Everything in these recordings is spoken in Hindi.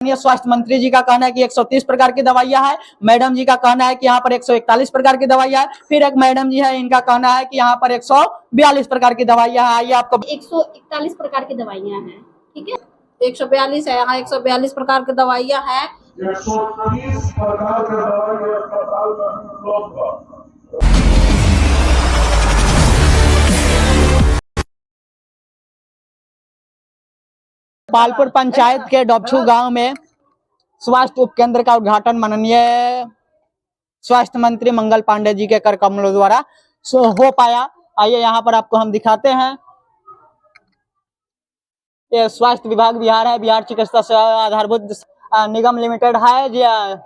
स्वास्थ्य मंत्री जी का कहना है कि 130 प्रकार की दवाइयां है। मैडम जी का कहना है कि यहाँ पर 141 प्रकार की दवाइयां है। फिर एक मैडम जी है, इनका कहना है कि यहाँ पर 142 प्रकार की दवाइयां हैं। आइए आपको 141 प्रकार की दवाइयां हैं, ठीक है। 142 है, यहाँ 142 प्रकार की दवाइयां हैं। 130 प्रकार की दवाइयां अस्पताल में उपलब्ध है। पालपुर पंचायत के डोपछू गांव में स्वास्थ्य उपकेंद्र का उद्घाटन माननीय स्वास्थ्य मंत्री मंगल पांडे जी के कर कमलों द्वारा हो पाया। आइए यहाँ पर आपको हम दिखाते हैं। ये स्वास्थ्य विभाग बिहार है, बिहार चिकित्सा सेवा आधारभूत निगम लिमिटेड है जी।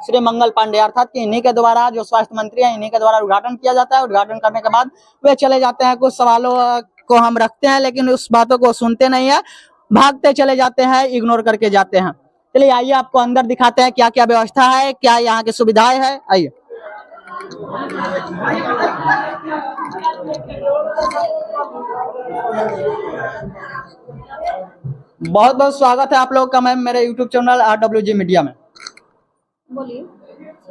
श्री मंगल पांडे अर्थात कि इन्हीं के द्वारा, जो स्वास्थ्य मंत्री हैं, इन्हीं के द्वारा उद्घाटन किया जाता है। उद्घाटन करने के बाद वे चले जाते हैं। कुछ सवालों को हम रखते हैं, लेकिन उस बातों को सुनते नहीं है, भागते चले जाते हैं, इग्नोर करके जाते हैं। चलिए आइए आपको अंदर दिखाते हैं क्या क्या व्यवस्था है, क्या यहाँ की सुविधाएं है। आइए। बहुत बहुत स्वागत है आप लोग का मैम मेरे यूट्यूब चैनल RWG मीडिया में। बोलिए।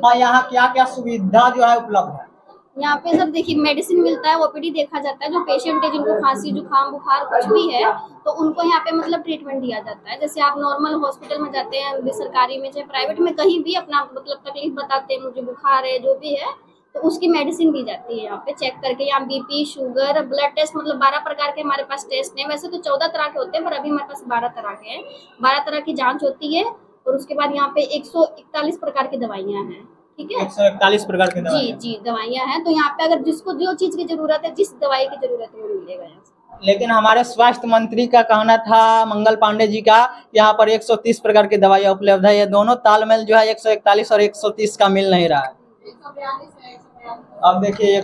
हाँ, यहाँ क्या क्या सुविधा जो है उपलब्ध है? यहाँ पे सब देखिए, मेडिसिन मिलता है, ओपीडी देखा जाता है। जो पेशेंट है जिनको खांसी जुकाम बुखार कुछ भी है तो उनको यहाँ पे मतलब ट्रीटमेंट दिया जाता है। जैसे आप नॉर्मल हॉस्पिटल में जाते हैं, सरकारी में चाहे प्राइवेट में, कहीं भी अपना मतलब तकलीफ बताते हैं, मुझे बुखार है जो भी है, तो उसकी मेडिसिन दी जाती है। यहाँ पे चेक करके, यहाँ बीपी शुगर ब्लड टेस्ट, मतलब 12 प्रकार के हमारे पास टेस्ट हैं। वैसे तो 14 तरह के होते हैं, पर अभी हमारे पास 12 तरह के हैं। 12 तरह की जाँच होती है। और उसके बाद यहाँ पे 141 प्रकार की दवाइयाँ हैं, ठीक है। 141 प्रकार की दवाइयाँ जी दवाइयाँ हैं। तो यहाँ पे अगर जिसको जो चीज की जरूरत है, जिस दवाई की जरूरत है, वो मिलेगा यहाँ से। लेकिन हमारे स्वास्थ्य मंत्री का कहना था, मंगल पांडे जी का, यहाँ पर 130 प्रकार की दवाइयाँ उपलब्ध है। ये दोनों तालमेल जो है 141 और 130 का मिल नहीं रहा है। 142 है, 142। अब देखिए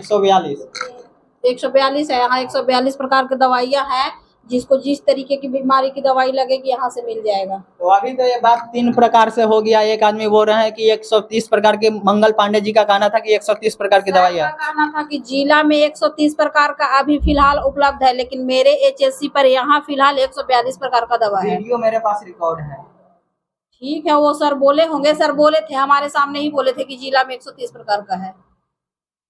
142 है, यहाँ 142 प्रकार की दवाइयाँ हैं। जिसको जिस तरीके की बीमारी की दवाई लगेगी यहाँ से मिल जाएगा। तो अभी तो ये बात 3 प्रकार से हो गया। एक आदमी बोल रहे हैं कि 130 प्रकार के, मंगल पांडे जी का कहना था कि 130 प्रकार की दवाइयाँ। कहना था कि जिला में 130 प्रकार का अभी फिलहाल उपलब्ध है, लेकिन मेरे HSC पर यहाँ फिलहाल 142 प्रकार का दवा है। वीडियो मेरे पास रिकॉर्ड है। ठीक है, वो सर बोले होंगे, सर बोले थे, हमारे सामने ही बोले थे कि जिला में 130 प्रकार का है।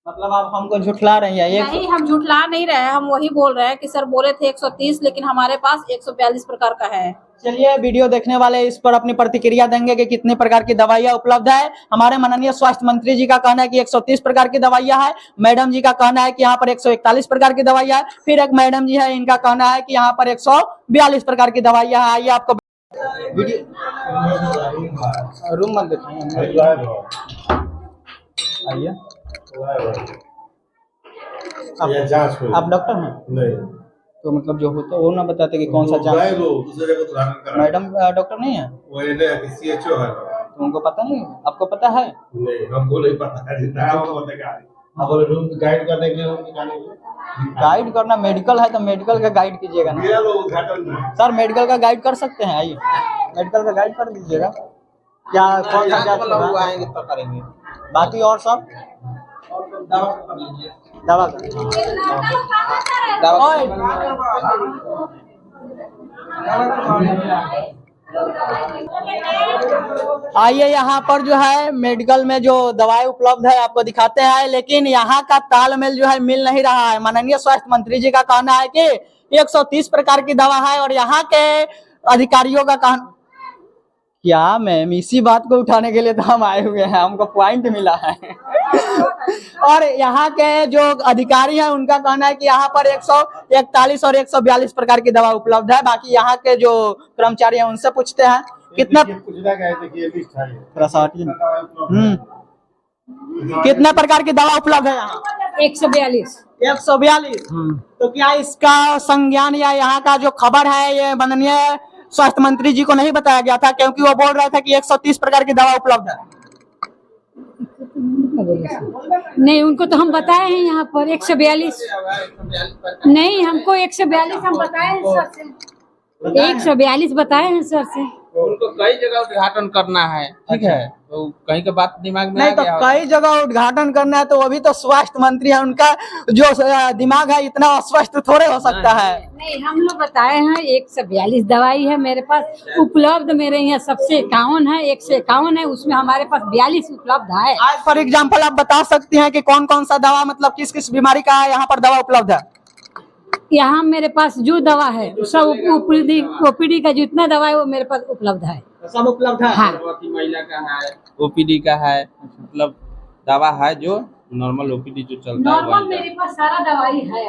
मतलब आप हमको झुठला रही है? नहीं, हम झुठला नहीं रहे, हम वही बोल रहे हैं कि सर बोले थे 130, लेकिन हमारे पास 142 प्रकार का है। चलिए, वीडियो देखने वाले इस पर अपनी प्रतिक्रिया देंगे कि कितनी प्रकार की दवाइयाँ उपलब्ध है। हमारे माननीय स्वास्थ्य मंत्री जी का कहना है कि 130 प्रकार की दवाइयाँ है। मैडम जी का कहना है कि यहाँ पर 141 प्रकार की दवाइयाँ है। फिर एक मैडम जी है, इनका कहना है कि यहाँ पर 142 प्रकार की दवाइयाँ है। आइए आपको रूम मत देखिए, आइए। आप डॉक्टर हैं? नहीं। तो मतलब जो होता है वो ना बताते कि कौन सा जांच। मैडम डॉक्टर नहीं है? CHO है। तो उनको पता नहीं? आपको पता है? नहीं, हमको नहीं पता है। जितना हमको बताएगा। आप रूम गाइड करने के लिए गाइड करना मेडिकल है तो मेडिकल का गाइड कीजिएगा ना। सर मेडिकल का गाइड कर सकते हैं, आइए मेडिकल का गाइड कर दीजिएगा। क्या कौन सा जांच आएंगे तो करेंगे, बाकी और सब दवा आइए यहाँ पर जो है मेडिकल में जो दवाएं उपलब्ध है आपको दिखाते हैं, लेकिन यहाँ का तालमेल जो है मिल नहीं रहा है। माननीय स्वास्थ्य मंत्री जी का कहना है कि 130 प्रकार की दवा है और यहाँ के अधिकारियों का कहना क्या मैम, इसी बात को उठाने के लिए तो हम आए हुए हैं, हमको पॉइंट मिला है। और यहाँ के जो अधिकारी हैं उनका कहना है कि यहाँ पर 141 और 142 प्रकार की दवा उपलब्ध है। बाकी यहाँ के जो कर्मचारी हैं उनसे पूछते हैं कितना कितने प्रकार की दवा उपलब्ध है यहाँ? 142। 142। तो क्या इसका संज्ञान या यहाँ का जो खबर है ये माननीय स्वास्थ्य मंत्री जी को नहीं बताया गया था? क्योंकि वो बोल रहे थे कि 130 प्रकार की दवा उपलब्ध है। नहीं, उनको तो हम बताए हैं यहाँ पर 142। नहीं, हमको 142 हम बताए हैं सर से, 142 बताए हैं सर से। उनको कई जगह उद्घाटन करना है, ठीक है, तो कहीं का बात दिमाग में नहीं आ तो गया होगा। कई जगह उद्घाटन करना है, तो अभी तो स्वास्थ्य मंत्री है, उनका जो दिमाग है इतना अस्वस्थ थोड़े हो सकता है। नहीं, हम लोग बताए हैं 142 दवाई है मेरे पास उपलब्ध, मेरे यहाँ सबसे 51 है, 151 है, उसमें हमारे पास 42 उपलब्ध है। आज फॉर एग्जाम्पल आप बता सकती हैं कि कौन कौन सा दवा, मतलब किस किस बीमारी का यहाँ पर दवा उपलब्ध है? यहाँ मेरे पास जो दवा है सब ओपीडी का जितना दवा है वो मेरे पास उपलब्ध है। सब उपलब्ध है। हाँ। गर्भवती महिला का है, ओपीडी का है, मतलब दवा है जो नॉर्मल ओपीडी जो चलता है नॉर्मल वही मेरे पास सारा दवाई है।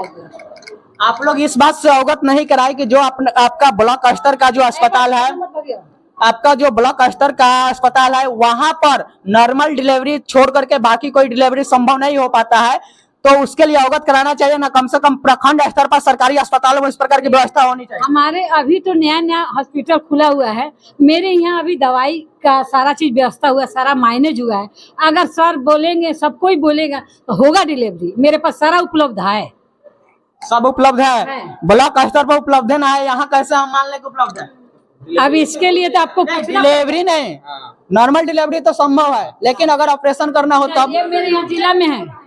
आप लोग इस बात से अवगत नहीं कराए कि जो आपका ब्लॉक स्तर का जो अस्पताल है, आपका जो ब्लॉक स्तर का अस्पताल है, वहां पर नॉर्मल डिलीवरी छोड़ करके बाकी कोई डिलीवरी संभव नहीं हो पाता है, तो उसके लिए अवगत कराना चाहिए ना। कम से कम प्रखंड स्तर पर सरकारी अस्पतालों में इस प्रकार की व्यवस्था होनी चाहिए। हमारे अभी तो नया नया हॉस्पिटल खुला हुआ है, मेरे यहाँ अभी दवाई का सारा चीज व्यवस्था हुआ है, सारा मैनेज हुआ है। अगर सर बोलेंगे, सब कोई बोलेगा तो होगा डिलीवरी, मेरे पास सारा उपलब्ध है। सब उपलब्ध है, ब्लॉक स्तर पर उपलब्ध है ना है, यहाँ कैसे हम मान लें कि उपलब्ध है? अब इसके लिए तो आपको पूछना, डिलीवरी नहीं, नॉर्मल डिलीवरी तो संभव है, लेकिन अगर ऑपरेशन करना हो तब। ये मेरे यहाँ जिला में है,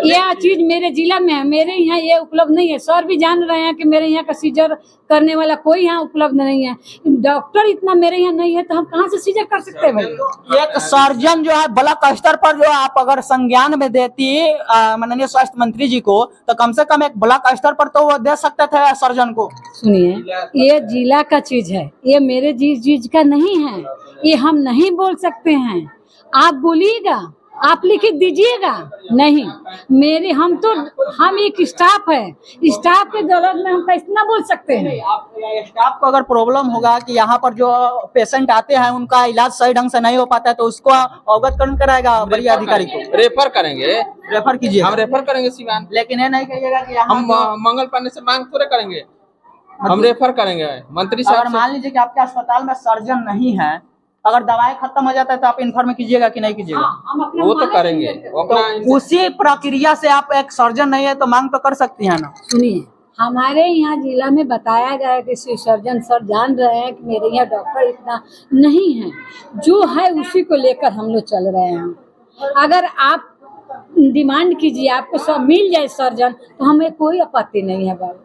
यह चीज मेरे जिला में है, मेरे यहाँ ये उपलब्ध नहीं है। सर भी जान रहे हैं कि मेरे यहाँ का सीजर करने वाला कोई यहाँ उपलब्ध नहीं है, डॉक्टर इतना मेरे यहाँ नहीं है, तो हम कहाँ से सीजर कर सकते हैं भाई? एक सर्जन जो है ब्लॉक स्तर पर जो आप अगर संज्ञान में देती माननीय स्वास्थ्य मंत्री जी को, तो कम से कम एक ब्लॉक स्तर पर तो वो दे सकते थे सर्जन को। सुनिए, ये जिला का चीज है, ये मेरे चीज का नहीं है, ये हम नहीं बोल सकते हैं। आप बोलिएगा, आप लिखित दीजिएगा, नहीं मेरे हम एक स्टाफ है, स्टाफ के दौरान में हम कैसे ना बोल सकते हैं। स्टाफ को अगर प्रॉब्लम होगा कि यहाँ पर जो पेशेंट आते हैं उनका इलाज सही ढंग से नहीं हो पाता है, तो उसको अवगत कौन कराएगा? बड़ी अधिकारी को रेफर करेंगे, रेफर कीजिए। हम रेफर करेंगे सिवान, लेकिन ये नहीं कहिएगा कि यहाँ हम मंगल पांडे से मांग थोड़े करेंगे, हम रेफर करेंगे मंत्री अगर साहब। मान लीजिए कि आपके अस्पताल में सर्जन नहीं है, अगर दवाई खत्म हो जाता है तो आप इन्फॉर्म कीजिएगा कि नहीं कीजिएगा? हम अपना वो तो करेंगे, वो अपना तो उसी प्रक्रिया से आप एक सर्जन नहीं है तो मांग तो कर सकती है ना। सुनिए, हमारे यहाँ जिला में बताया गया है कि सर्जन सर जान रहे हैं कि मेरे यहाँ डॉक्टर इतना नहीं है, जो है उसी को लेकर हम लोग चल रहे हैं। अगर आप डिमांड कीजिए, आपको सब मिल जाए सर्जन, तो हमें कोई आपत्ति नहीं है बाबू।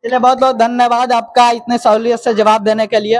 चलिए, बहुत बहुत धन्यवाद आपका इतने सहूलियत से जवाब देने के लिए।